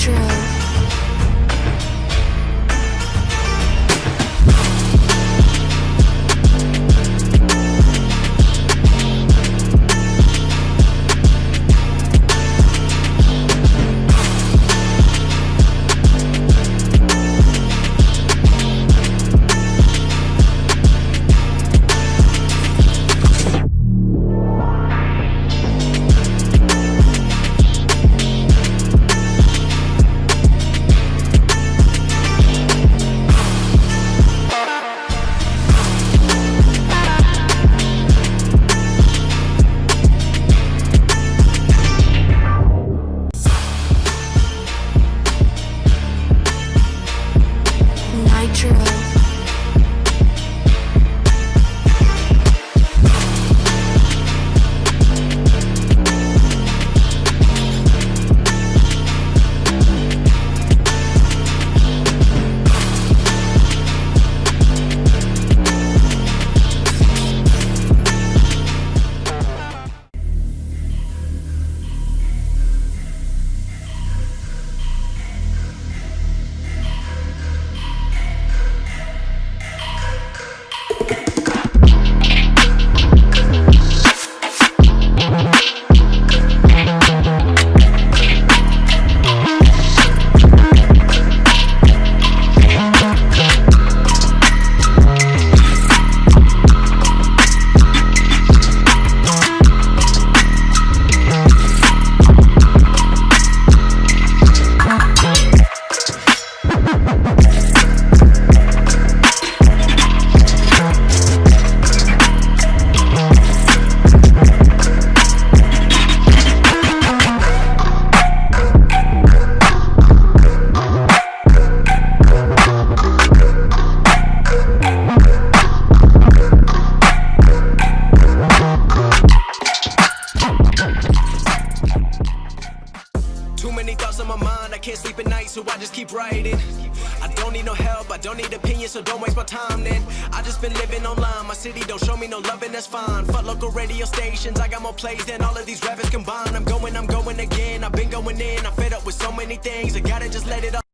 Nitro. Nitro. Too many thoughts on my mind, I can't sleep at night, so I just keep writing. I don't need no help, I don't need opinions, so don't waste my time then. I just been living online, my city don't show me no love and that's fine. Fuck local radio stations, I got more plays than all of these rappers combined. I'm going again, I've been going in, I'm fed up with so many things, I gotta just let it all